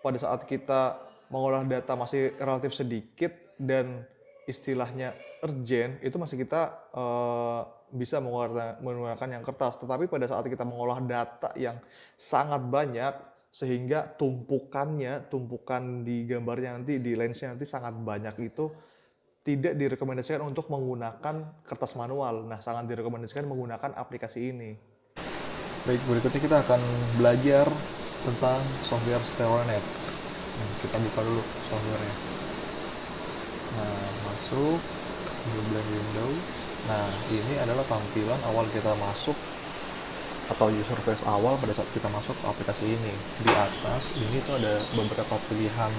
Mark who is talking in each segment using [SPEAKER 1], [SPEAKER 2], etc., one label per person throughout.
[SPEAKER 1] pada saat kita mengolah data masih relatif sedikit dan istilahnya urgent, itu masih kita, bisa menggunakan yang kertas. Tetapi pada saat kita mengolah data yang sangat banyak, sehingga tumpukan di gambarnya nanti, di lensnya nanti sangat banyak itu, tidak direkomendasikan untuk menggunakan kertas manual. Nah, sangat direkomendasikan menggunakan aplikasi ini. Baik, berikutnya kita akan belajar tentang software StereoNet. Nah, kita buka dulu softwarenya. Nah, masuk, new blank window. Nah, ini adalah tampilan awal kita masuk atau user face awal pada saat kita masuk ke aplikasi ini. Di atas ini tuh ada beberapa pilihan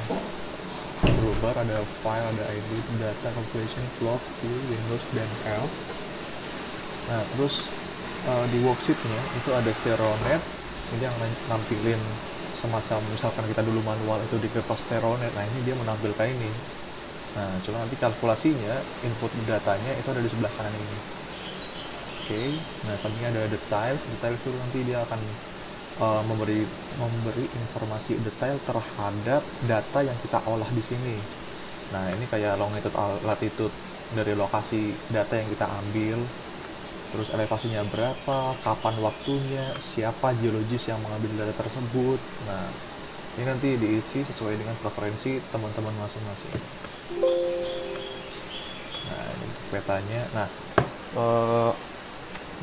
[SPEAKER 1] toolbar, ada file, ada ID, data, calculation, plot, view, windows, dan help. Nah, terus di worksheetnya itu ada StereoNet. Ini yang nampilin semacam misalkan kita dulu manual itu di kertas StereoNet. Nah, ini dia menampilkan ini. Nah, coba nanti kalkulasinya, input datanya itu ada di sebelah kanan ini. Oke, nah sampingnya ada details itu nanti dia akan memberi informasi detail terhadap data yang kita olah di sini. Nah, ini kayak longitude, latitude dari lokasi data yang kita ambil, terus elevasinya berapa, kapan waktunya, siapa geologis yang mengambil data tersebut. Nah, ini nanti diisi sesuai dengan preferensi teman-teman masing-masing. Nah, ini untuk petanya. Nah,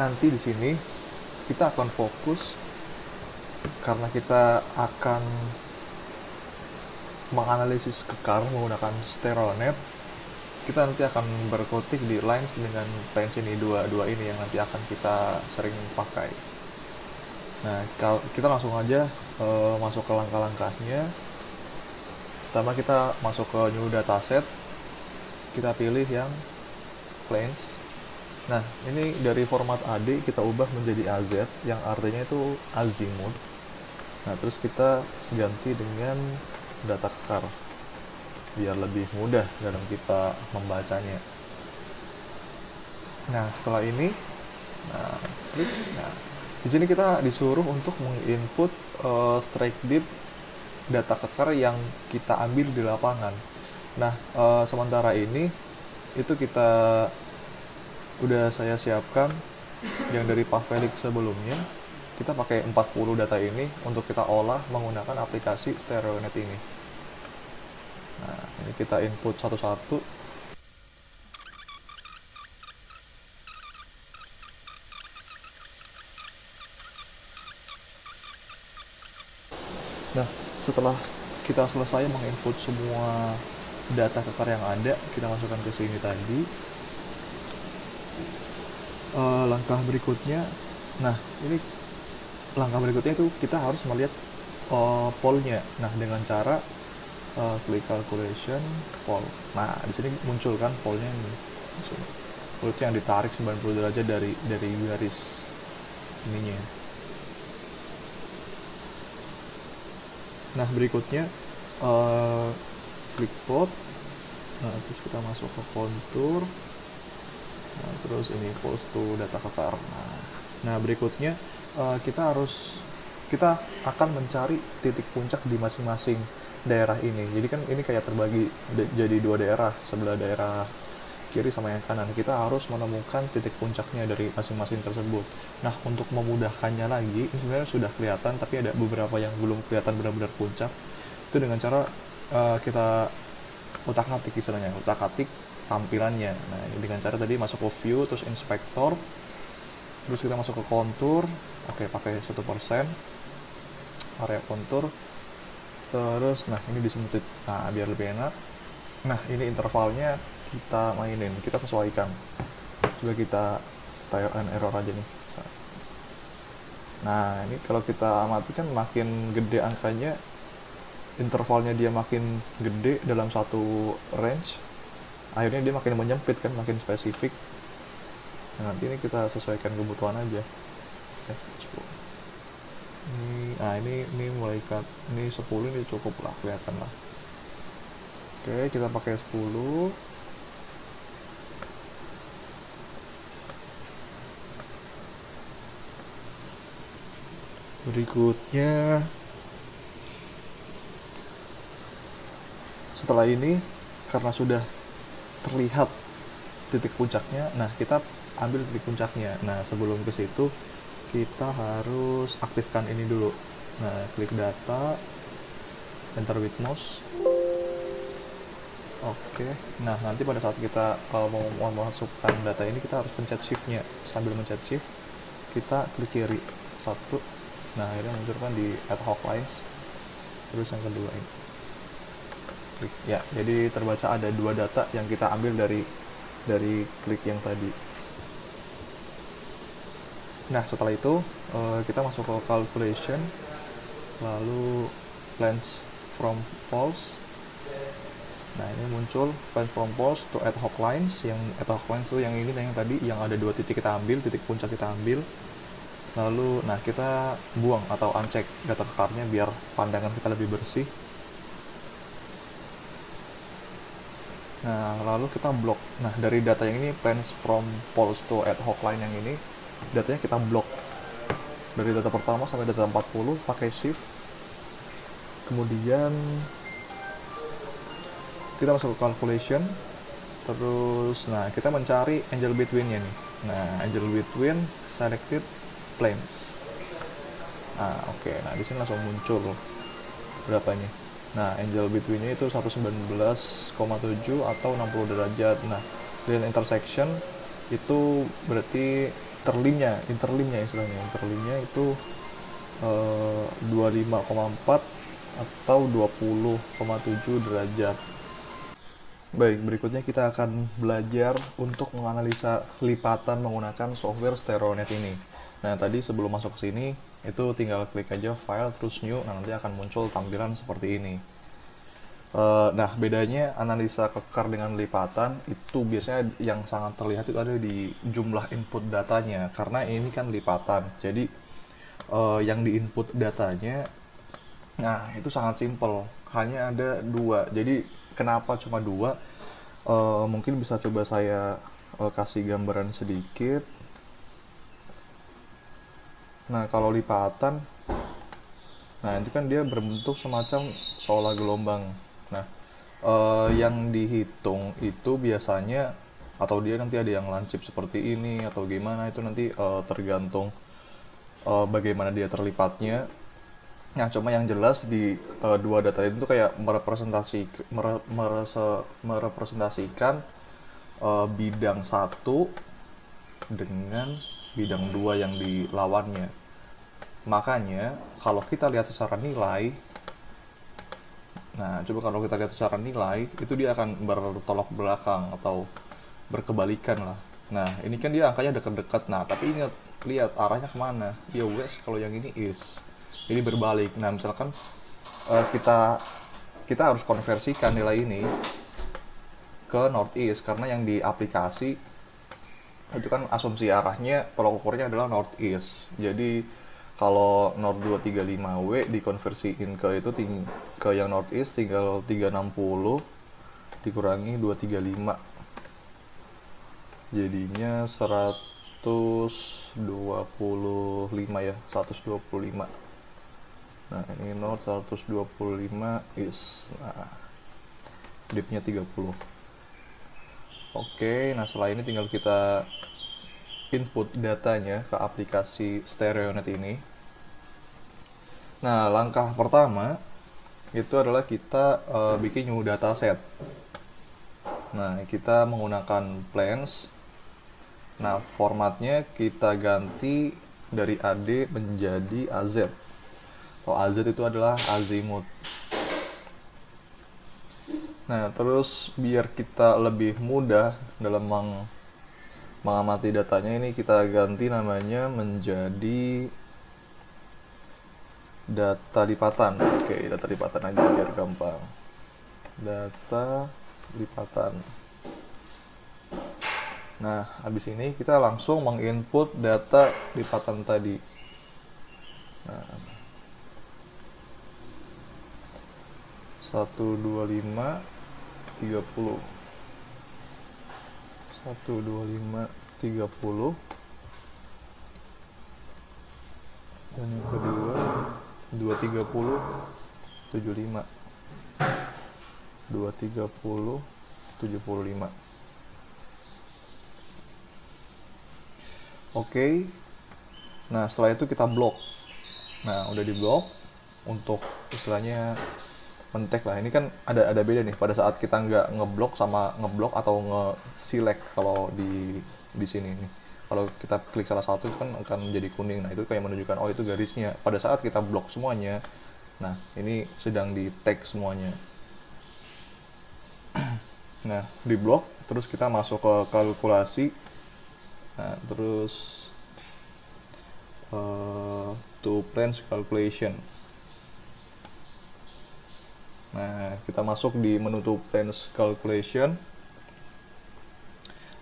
[SPEAKER 1] nanti di sini kita akan fokus karena kita akan menganalisis kekar menggunakan StereoNet. Kita nanti akan berkutik di lines dengan lens ini, dua ini yang nanti akan kita sering pakai. Nah, kita langsung aja masuk ke langkah-langkahnya. Pertama kita masuk ke new dataset, kita pilih yang planes. Nah, ini dari format AD kita ubah menjadi AZ, yang artinya itu azimuth. Nah, terus kita ganti dengan data kekar, biar lebih mudah dalam kita membacanya. Nah, setelah ini, klik. Nah, di sini kita disuruh untuk menginput strike depth data kekar yang kita ambil di lapangan. Nah, sementara ini itu udah saya siapkan yang dari Pavlik sebelumnya. Kita pakai 40 data ini untuk kita olah menggunakan aplikasi StereoNet ini. Nah, ini kita input satu-satu. Nah, setelah kita selesai menginput semua data kekar yang ada, kita masukkan ke sini tadi. Langkah berikutnya, nah ini langkah berikutnya itu kita harus melihat pollnya. Nah, dengan cara klik calculation poll. Nah, di sini muncul kan pollnya ini. Di sini. Itu yang ditarik 90 derajat dari garis ininya. Nah, berikutnya klik plot. Nah, terus kita masuk ke kontur. Nah, terus ini post to data kekar. Nah, berikutnya kita akan mencari titik puncak di masing-masing daerah ini. Jadi kan ini kayak terbagi jadi dua daerah, sebelah daerah kiri sama yang kanan. Kita harus menemukan titik puncaknya dari masing-masing tersebut. Nah, untuk memudahkannya lagi, ini sebenarnya sudah kelihatan, tapi ada beberapa yang belum kelihatan benar-benar puncak. Itu dengan cara kita utak-atik istilahnya, utak-atik tampilannya. Nah, ini dengan cara tadi masuk ke view, terus inspektor, terus kita masuk ke kontur. Oke, pakai 1% area kontur. Terus, nah ini disemutit. Nah, biar lebih enak. Nah, ini intervalnya kita mainin, kita sesuaikan. Coba kita trial and error aja nih. Nah, ini kalau kita amati kan makin gede angkanya, intervalnya dia makin gede dalam satu range, akhirnya dia makin menyempit kan, makin spesifik. Nah, nanti ini kita sesuaikan kebutuhan aja. Oke, 10. Ini mulai ini 10, ini cukup lah, kelihatan lah. Oke, kita pakai 10. Berikutnya Setelah ini, karena sudah terlihat titik puncaknya, nah kita ambil titik puncaknya. Nah, sebelum ke situ kita harus aktifkan ini dulu. Nah, klik data, enter with mouse. Oke, nah nanti pada saat kita mau memasukkan data ini, kita harus pencet shift-nya. Sambil mencet shift, kita klik kiri satu. Nah, akhirnya munculkan di ad hoc lines. Terus yang kedua ini, klik ya. Jadi terbaca ada dua data yang kita ambil dari klik yang tadi. Nah, setelah itu kita masuk ke calculation, lalu plans from false. Nah, ini muncul plans from false to ad hoc lines. Yang ad hoc lines itu yang ini yang tadi, yang ada dua titik kita ambil, titik puncak kita ambil. Lalu, nah kita buang atau uncheck data kekarnya biar pandangan kita lebih bersih. Nah, lalu kita blok. Nah, dari data yang ini, plans from false to ad hoc line yang ini, datanya kita blok. Dari data pertama sampai data 40 pakai shift. Kemudian kita masuk ke calculation. Terus, nah kita mencari angel between-nya nih. Nah, angel between selected planes. Nah, oke. Nah, di sini langsung muncul berapanya. Nah, angel between-nya itu 119,7 atau 60 derajat. Nah, dengan intersection itu berarti interlimnya istilahnya. Interlimnya itu 25,4 atau 20,7 derajat. Baik, berikutnya kita akan belajar untuk menganalisa lipatan menggunakan software StereoNet ini. Nah, tadi sebelum masuk ke sini, itu tinggal klik aja file, terus new, nah nanti akan muncul tampilan seperti ini. Nah, bedanya analisa kekar dengan lipatan, itu biasanya yang sangat terlihat itu ada di jumlah input datanya, karena ini kan lipatan. Jadi, yang di input datanya, nah itu sangat simple, hanya ada dua. Jadi kenapa cuma dua? Mungkin bisa coba saya kasih gambaran sedikit. Nah, kalau lipatan, nah itu kan dia berbentuk semacam seolah gelombang. Nah, yang dihitung itu biasanya, atau dia nanti ada yang lancip seperti ini atau gimana, itu nanti tergantung bagaimana dia terlipatnya. Nah, cuma yang jelas di dua data itu kayak merepresentasikan bidang satu dengan bidang dua yang dilawannya. Makanya, kalau kita lihat secara nilai, nah coba kalau kita lihat secara nilai, itu dia akan bertolak belakang atau berkebalikan lah. Nah, ini kan dia angkanya dekat-dekat. Nah, tapi ingat, lihat arahnya kemana. Ya west, kalau yang ini east. Jadi berbalik. Nah, misalkan kita harus konversikan nilai ini ke northeast, karena yang di aplikasi itu kan asumsi arahnya, tolak ukurnya adalah northeast. Jadi kalau Nord 235W dikonversiin ke itu ke yang northeast tinggal 360 dikurangi 235. Jadinya 125 ya, 125. Nah, ini Nord 125 is, nah, dipnya 30. Oke, nah setelah ini tinggal kita input datanya ke aplikasi StereoNet ini. Nah, langkah pertama itu adalah kita bikin new dataset. Nah, kita menggunakan plans. Nah, formatnya kita ganti dari AD menjadi AZ. Kalau AZ itu adalah azimuth. Nah, terus biar kita lebih mudah dalam mengamati datanya, ini kita ganti namanya menjadi data lipatan. Oke, data lipatan aja biar gampang. Data lipatan. Nah, habis ini kita langsung menginput data lipatan tadi. Nah, 125 30 dan yang kedua 230 75. 230 75. Oke. Nah, setelah itu kita blok. Nah, udah di blok untuk istilahnya mentek lah. Ini kan ada beda nih pada saat kita nggak ngeblok sama ngeblok atau nge-select kalau di sini nih. Kalau kita klik salah satu kan akan menjadi kuning. Nah, itu kayak menunjukkan oh itu garisnya. Pada saat kita blok semuanya, nah ini sedang di tag semuanya. Nah, di blok terus kita masuk ke kalkulasi. Nah, terus to plans calculation. Nah, kita masuk di menu to plans calculation.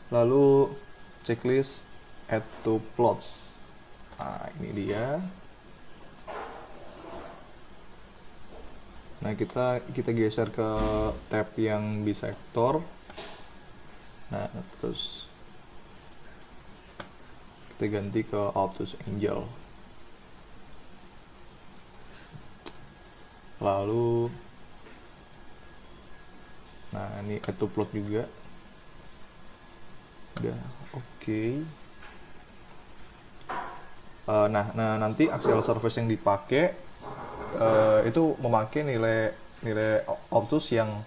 [SPEAKER 1] Lalu checklist add to plot. Nah, ini dia. Nah, kita geser ke tab yang bisector. Nah, terus kita ganti ke obtuse angle. Lalu nah, ini add to plot juga. Udah oke. Nah, nanti axial surface yang dipakai itu memakai nilai obtuse yang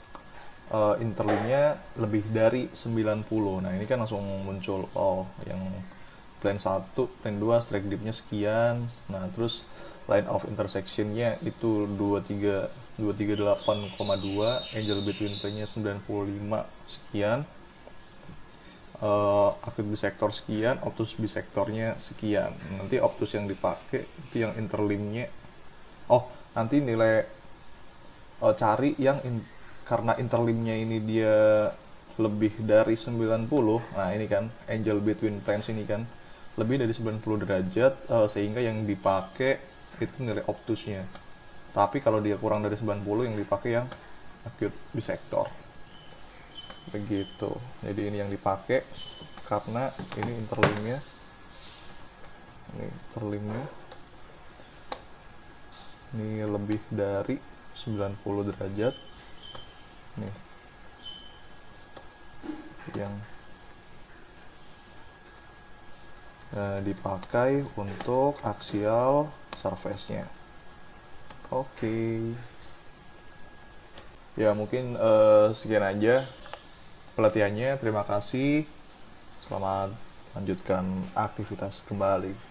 [SPEAKER 1] interlimnya lebih dari 90. Nah, ini kan langsung muncul oh yang plane 1, plane 2 strike dipnya sekian. Nah, terus line of intersectionnya itu 238,2, angle between plane-nya 95 sekian, acute bisector sekian, obtuse bisectornya sekian. Nanti obtuse yang dipakai itu yang interlimnya. Oh, nanti nilai cari yang karena interlimnya ini dia lebih dari 90. Nah, ini kan angle between planes ini kan lebih dari 90 derajat, sehingga yang dipakai itu nilai obtusnya. Tapi kalau dia kurang dari 90, yang dipakai yang acute bisector. Begitu. Jadi ini yang dipakai karena ini interlimnya. Ini interlimnya. Ini lebih dari 90 derajat. Nih. Yang dipakai untuk axial surface-nya. Oke. Ya, mungkin sekian aja pelatihannya. Terima kasih. Selamat lanjutkan aktivitas kembali.